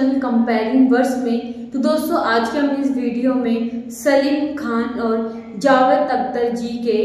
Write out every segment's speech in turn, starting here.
Emotional comparing verse में। तो दोस्तों आज के हम इस वीडियो में सलीम खान और जावेद अख्तर जी के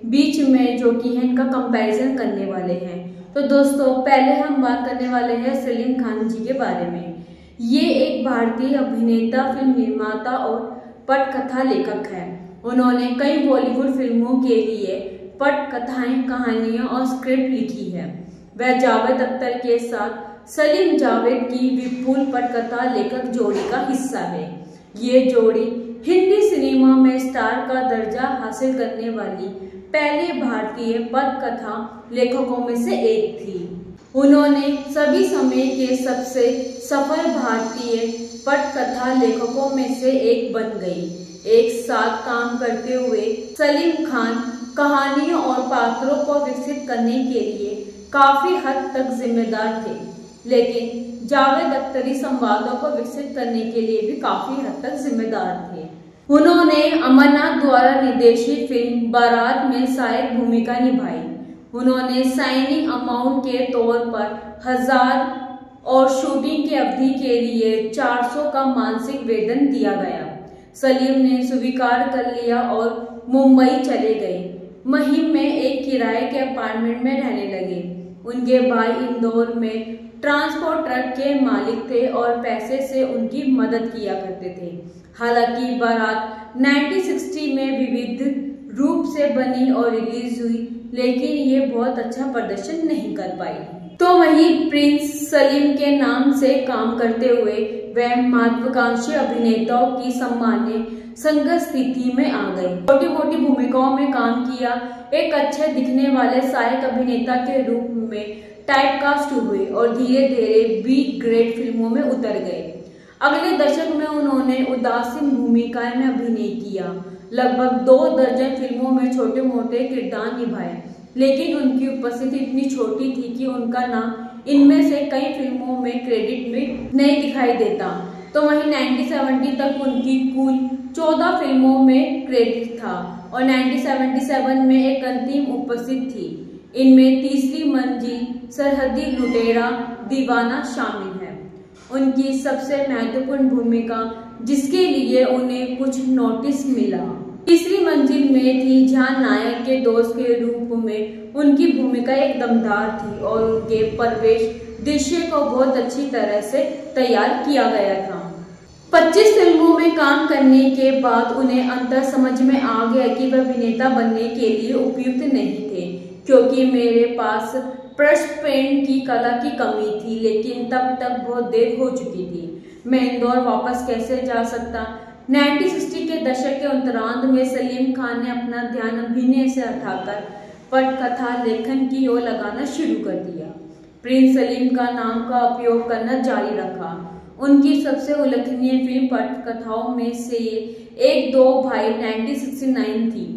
बीच में जो कि है इनका कंपैरिजन करने वाले हैं। तो दोस्तों पहले हम बात करने वाले हैं सलीम खान जी के बारे में। ये एक भारतीय अभिनेता, फिल्म निर्माता और पटकथा लेखक है। उन्होंने कई बॉलीवुड फिल्मों के लिए पटकथाएं, कहानियां और स्क्रिप्ट लिखी है। वह जावेद अख्तर के साथ सलीम जावेद की विपुल पटकथा लेखक जोड़ी का हिस्सा है। ये जोड़ी हिंदी सिनेमा में स्टार का दर्जा हासिल करने वाली पहले भारतीय पटकथा लेखकों में से एक थी। उन्होंने सभी समय के सबसे सफल भारतीय पटकथा लेखकों में से एक बन गई। एक साथ काम करते हुए सलीम खान कहानियों और पात्रों को विकसित करने के लिए काफी हद तक जिम्मेदार थे, लेकिन जावेद अख्तरी संवादों को विकसित करने के लिए भी काफी हद तक जिम्मेदार थे। उन्होंने अमरनाथ द्वारा निर्देशित फिल्म बारात में सहायक भूमिका निभाई। उन्होंने साइनिंग अमाउंट के तौर पर 1000 और शूटिंग की अवधि के लिए 400 का मासिक वेतन दिया गया। सलीम ने स्वीकार कर लिया और मुंबई चले गए। महिम में एक किराए के अपार्टमेंट में रहने लगे। उनके भाई इंदौर में ट्रांसपोर्ट ट्रक के मालिक थे और पैसे से उनकी मदद किया करते थे। हालांकि बारात 1960 में विविध रूप से बनी और रिलीज हुई, लेकिन ये बहुत अच्छा प्रदर्शन नहीं कर पाई। तो वहीं प्रिंस सलीम के नाम से काम करते हुए वह महत्वाकांक्षी अभिनेताओं की सामान्य संघर्ष स्थिति में आ गए। छोटी मोटी भूमिकाओं में काम किया। एक अच्छे दिखने वाले सहायक अभिनेता के रूप में टाइपकास्ट हुए और धीरे धीरे बी ग्रेड फिल्मों में उतर गए। अगले दशक में उन्होंने उदासीन भूमिकाएं में अभिनय किया। लगभग 2 दर्जन फिल्मों में छोटे मोटे किरदार निभाए, लेकिन उनकी उपस्थिति इतनी छोटी थी कि उनका नाम इनमें से कई फिल्मों में क्रेडिट में नहीं दिखाई देता। तो वहीं 1970 तक उनकी कुल 14 फिल्मों में क्रेडिट था और 1977 में एक अंतिम उपस्थिति थी। इनमें तीसरी मंजिल, सरहदी लुटेरा, दीवाना शामिल है। उनकी सबसे महत्वपूर्ण भूमिका जिसके लिए उन्हें कुछ नोटिस मिला तीसरी मंजिल में थी, जहां नायक के दोस्त के रूप में उनकी भूमिका एक दमदार थी और उनके प्रवेश दृश्य को बहुत अच्छी तरह से तैयार किया गया था। 25 फिल्मों में काम करने के बाद उन्हें अंतर समझ में आ गया कि वह अभिनेता बनने के लिए उपयुक्त नहीं थे, क्योंकि मेरे पास ब्रश पेंट की कला की कमी थी। लेकिन तब तक बहुत देर हो चुकी थी। मैं इंदौर वापस कैसे जा सकता। 1960 के दशक के उत्तरार्ध में सलीम खान ने अपना ध्यान अभिनय से हटाकर पटकथा लेखन की ओर लगाना शुरू कर दिया। प्रिंस सलीम का नाम का उपयोग करना जारी रखा। उनकी सबसे उल्लेखनीय फिल्म पटकथाओं में से एक दो भाई 1969 थी,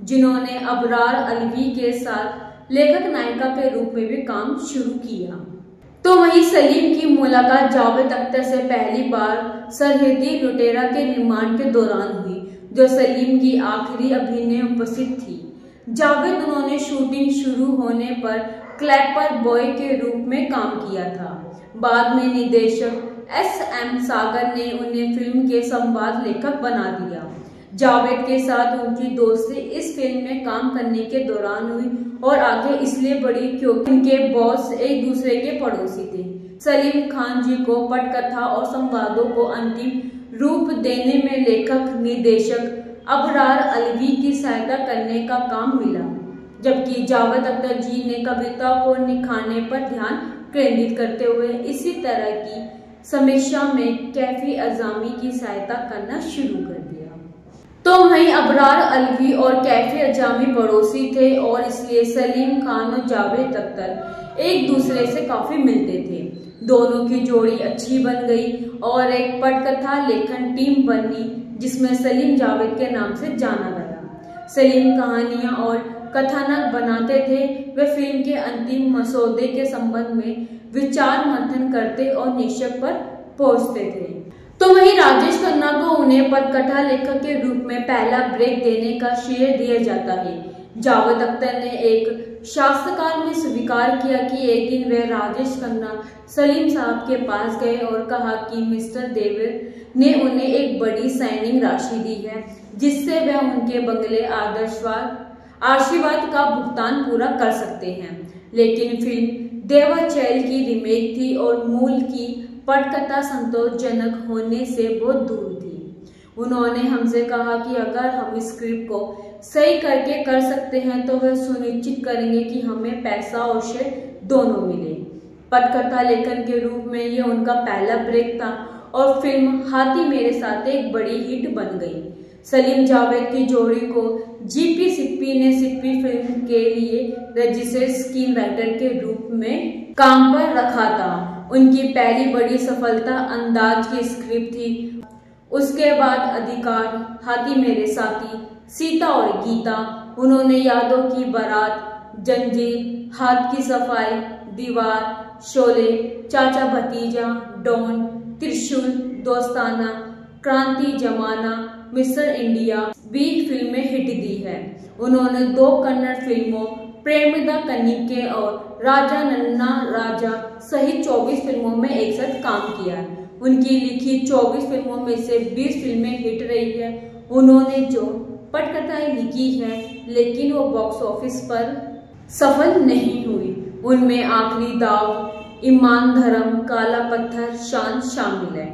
जिन्होंने अबरार अलवी के साथ लेखक नायिका के रूप में भी काम शुरू किया। तो वहीं सलीम की मुलाकात जावेद अख्तर से पहली बार सरहदी लुटेरा के निर्माण के दौरान हुई, जो सलीम की आखिरी अभिनय उपस्थिति थी। जावेद उन्होंने शूटिंग शुरू होने पर क्लैपर बॉय के रूप में काम किया था। बाद में निर्देशक SM सागर ने उन्हें फिल्म के संवाद लेखक बना दिया। जावेद के साथ उनकी दोस्ती इस फिल्म में काम करने के दौरान हुई और आगे इसलिए बढ़ी क्योंकि उनके बॉस एक दूसरे के पड़ोसी थे। सलीम खान जी को पटकथा और संवादों को अंतिम रूप देने में लेखक निर्देशक अबरार अलवी की सहायता करने का काम मिला, जबकि जावेद अख्तर जी ने कविता को निखारने पर ध्यान केंद्रित करते हुए इसी तरह की समीक्षा में कैफी अजामी की सहायता करना शुरू कर दिया। तो वहीं अबरार अलवी और कैफी अजामी पड़ोसी थे और इसलिए सलीम खान और जावेद अख्तर एक दूसरे से काफी मिलते थे। दोनों की जोड़ी अच्छी बन गई और एक पटकथा लेखन टीम बनी, जिसमें सलीम जावेद के नाम से जाना गया। सलीम कहानियां और कथानक बनाते थे। वे फिल्म के अंतिम मसौदे के संबंध में विचार मंथन करते और निष्कर्ष पर पहुंचते थे। तो वहीं राजेश खन्ना को उन्हें पटकथा लेखक के रूप में पहला ब्रेक देने का श्रेय दिया जाता है। जावेद अख्तर ने एक साक्षात्कार में स्वीकार किया कि एक दिन वे राजेश खन्ना सलीम साहब के पास गए और कहा कि मिस्टर देवर ने उन्हें एक बड़ी साइनिंग राशि दी है जिससे वे उनके बंगले आशीर्वाद का भुगतान पूरा कर सकते हैं। लेकिन फिल्म देवाचैल की रीमेक थी और मूल की पटकथा संतोषजनक होने से बहुत दूर थी। उन्होंने हमसे कहा कि अगर हम इस स्क्रिप्ट को सही करके कर सकते हैं तो वह सुनिश्चित करेंगे कि हमें पैसा और शेयर दोनों मिले। पटकथा लेखन के रूप में ये उनका पहला ब्रेक था और फिल्म हाथी मेरे साथ एक बड़ी हिट बन गई। सलीम जावेद की जोड़ी को जीपी सिप्पी ने सिप्पी फिल्म के लिए रजिस्टर्ड स्क्रीन राइटर के रूप में काम पर रखा था। उनकी पहली बड़ी सफलता अंदाज की स्क्रिप्ट थी। उसके बाद अधिकार, हाथी मेरे साथी, सीता और गीता, उन्होंने यादों की बारात, जंजीर, हाथ की सफाई, दीवार, शोले, चाचा भतीजा, डॉन, त्रिशूल, दोस्ताना, क्रांति जमाना, मिस्टर इंडिया भी फिल्में हिट दी है। उन्होंने 2 कन्नड़ फिल्मों प्रेमदा कनिके और राजा नन्ना राजा सहित 24 फिल्मों में एक साथ काम किया है। उनकी लिखी 24 फिल्मों में से 20 फिल्में हिट रही है। उन्होंने जो पटकथाएं लिखी है लेकिन वो बॉक्स ऑफिस पर सफल नहीं हुई। उनमें आखिरी दाव, ईमान धर्म, काला पत्थर, शान शामिल है।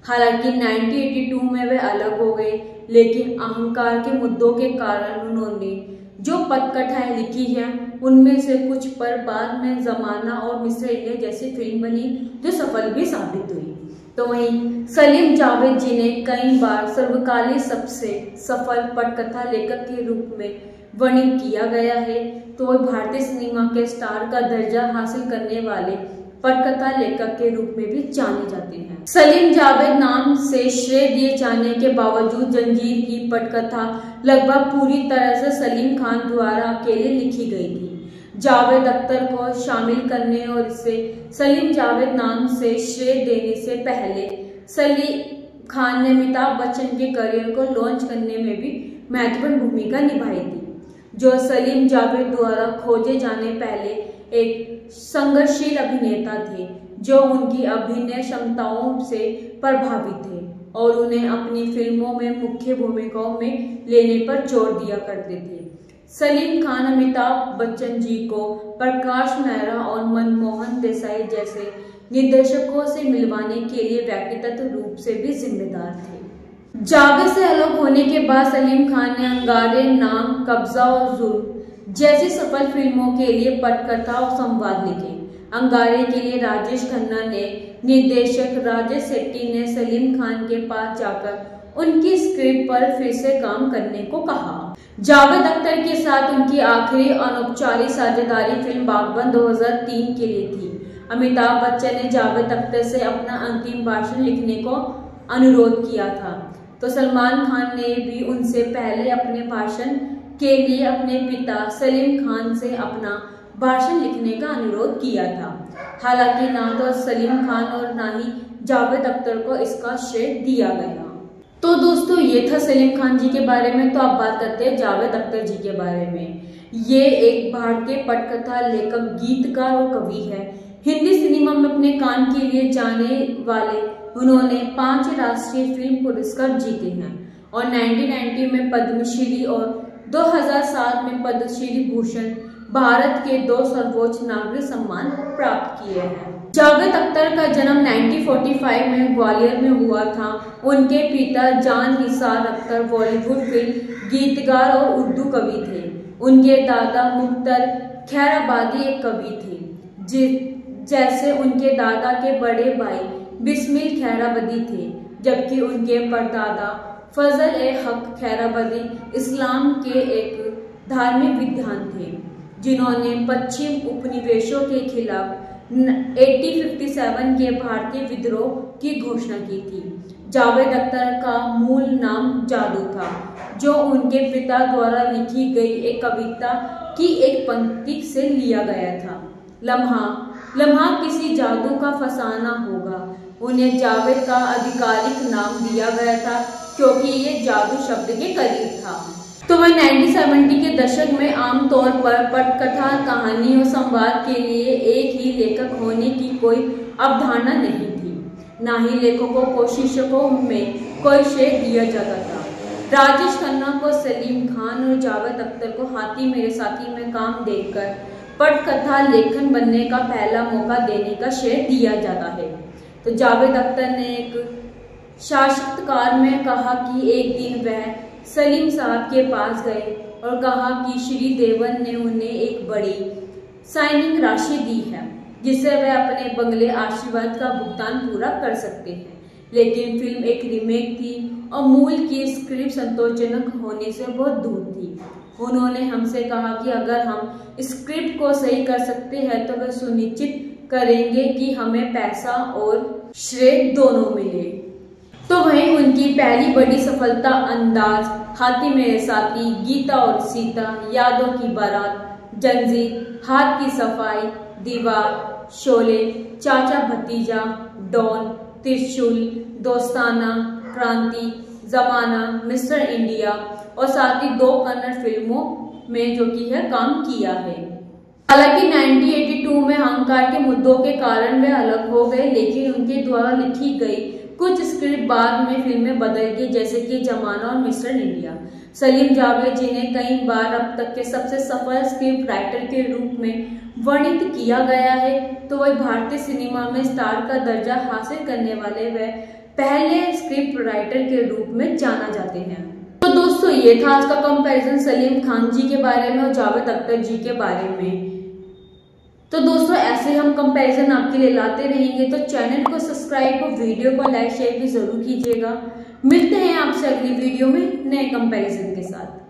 हालांकि 1982 में वे अलग हो गए, लेकिन अहंकार के मुद्दों के कारण उन्होंने जो पटकथाएं लिखी हैं उनमें से कुछ पर बाद में जमाना और मिस्टर इंडिया जैसी फिल्म बनी जो सफल भी साबित हुई। तो वहीं सलीम जावेद जी ने कई बार सर्वकालीन सबसे सफल पटकथा लेखक के रूप में वर्णित किया गया है, तो वह भारतीय सिनेमा के स्टार का दर्जा हासिल करने वाले पटकथा लेखक के रूप में भी जाने जाते हैं। सलीम जावेद नाम से श्रेय दिए जाने के बावजूद जंजीर की पटकथा लगभग पूरी तरह से सलीम खान द्वारा अकेले लिखी गई थी। जावेद अख्तर को शामिल करने और इसे सलीम जावेद नाम से श्रेय देने से पहले सलीम खान ने अमिताभ बच्चन के करियर को लॉन्च करने में भी महत्वपूर्ण भूमिका निभाई थी, जो सलीम जावेद द्वारा खोजे जाने पहले एक संघर्षशील अभिनेता थे जो उनकी अभिनय क्षमताओं से प्रभावित थे और उन्हें अपनी फिल्मों में मुख्य भूमिकाओं में लेने पर जोर दिया करते थे। सलीम खान अमिताभ बच्चन जी को प्रकाश मेहरा और मनमोहन देसाई जैसे निर्देशकों से मिलवाने के लिए व्यक्तिगत रूप से भी जिम्मेदार थे। जावेद से अलग होने के बाद सलीम खान ने अंगारे, नाम, कब्जा और जुल्म जैसी सफल फिल्मों के लिए पटकथा और संवाद लिखे। अंगारे के लिए राजेश खन्ना ने निर्देशक राजेश सेट्टी ने सलीम खान के पास जाकर उनकी स्क्रिप्ट पर फिर से काम करने को कहा। जावेद अख्तर के साथ उनकी आखिरी अनौपचारिक साझेदारी फिल्म बागबान 2003 के लिए थी। अमिताभ बच्चन ने जावेद अख्तर से अपना अंतिम भाषण लिखने को अनुरोध किया था, तो सलमान खान ने भी उनसे पहले अपने भाषण के लिए अपने पिता सलीम खान से अपना भाषण लिखने का अनुरोध किया था। हालांकि ना तो सलीम खान और ना ही जावेद अख्तर को इसका श्रेय दिया गया। तो दोस्तों ये था सलीम खान जी के बारे में। तो अब बात करते हैं जावेद अख्तर जी के बारे में। ये एक भारतीय पटकथा लेखक, गीतकार और कवि है। हिंदी सिनेमा में अपने काम के लिए जाने वाले उन्होंने 5 राष्ट्रीय फिल्म पुरस्कार जीते हैं और 1990 में पद्मश्री और 2007 में पद्मश्री भूषण, भारत के 2 सर्वोच्च नागरिक सम्मान प्राप्त किए हैं। जावेद अख्तर का जन्म 1945 में ग्वालियर में हुआ था। उनके पिता जान निसार अख्तर बॉलीवुड फिल्म गीतकार और उर्दू कवि थे। उनके दादा मुख्तर खैराबादी एक कवि थे, जैसे उनके दादा के बड़े भाई बिस्मिल खैराबादी थे, जबकि उनके परदादा फजल ए हक खैराबादी इस्लाम के एक धार्मिक विद्वान थे जिन्होंने पश्चिम उपनिवेशों के खिलाफ 1857 के भारतीय विद्रोह की घोषणा की थी। जावेद अख्तर का मूल नाम जादू था, जो उनके पिता द्वारा लिखी गई एक कविता की एक पंक्ति से लिया गया था। लम्हा लम्हा किसी जादू का फसाना होगा। उन्हें जावेद का आधिकारिक नाम दिया गया था क्योंकि ये जादू शब्द के करीब था। तो वह 1970 के दशक में आमतौर पर पटकथा, कहानी और संवाद के लिए एक ही लेखक होने की कोई अवधारणा नहीं थी। न ही लेखकों को शीर्षकों में कोई श्रेय दिया जाता था। राजेश खन्ना को सलीम खान और जावेद अख्तर को हाथी मेरे साथी में काम देखकर पटकथा लेखन बनने का पहला मौका देने का श्रेय दिया जाता है। तो जावेद अख्तर ने एक साक्षात्कार में कहा कि एक दिन वह सलीम साहब के पास गए और कहा कि श्री देवन ने उन्हें एक बड़ी साइनिंग राशि दी है जिससे वह अपने बंगले आशीर्वाद का भुगतान पूरा कर सकते हैं। लेकिन फिल्म एक रीमेक थी और मूल की स्क्रिप्ट संतोषजनक होने से बहुत दूर थी। उन्होंने हमसे कहा कि अगर हम स्क्रिप्ट को सही कर सकते हैं तो वह सुनिश्चित करेंगे कि हमें पैसा और श्रेय दोनों मिले। तो वहीं उनकी पहली बड़ी सफलता अंदाज, हाथी मेरे साथी, गीता और सीता, यादों की बारात, जंजीर, हाथ की सफाई, दीवार, शोले, चाचा भतीजा, डॉन, त्रिशूल, दोस्ताना, क्रांति, जमाना, मिस्टर इंडिया और साथ ही 2 कन्नड़ फिल्मों में जो कि है काम किया है। हालांकि 1982 में अहंकार के मुद्दों के कारण वे अलग हो गए, लेकिन उनके द्वारा लिखी गई कुछ स्क्रिप्ट बाद में फिल्में बदल गई, जैसे कि जमाना और मिस्टर इंडिया। सलीम जावेद जिन्हें कई बार अब तक के सबसे सफल स्क्रिप्ट राइटर के रूप में वर्णित किया गया है, तो वह भारतीय सिनेमा में स्टार का दर्जा हासिल करने वाले वे पहले स्क्रिप्ट राइटर के रूप में जाना जाते हैं। तो दोस्तों ये था आज का कंपैरिजन सलीम खान जी के बारे में और जावेद अख्तर जी के बारे में। तो दोस्तों ऐसे हम कंपैरिजन आपके लिए लाते रहेंगे, तो चैनल को सब्सक्राइब और वीडियो को लाइक शेयर भी जरूर कीजिएगा। मिलते हैं आपसे अगली वीडियो में नए कंपैरिजन के साथ।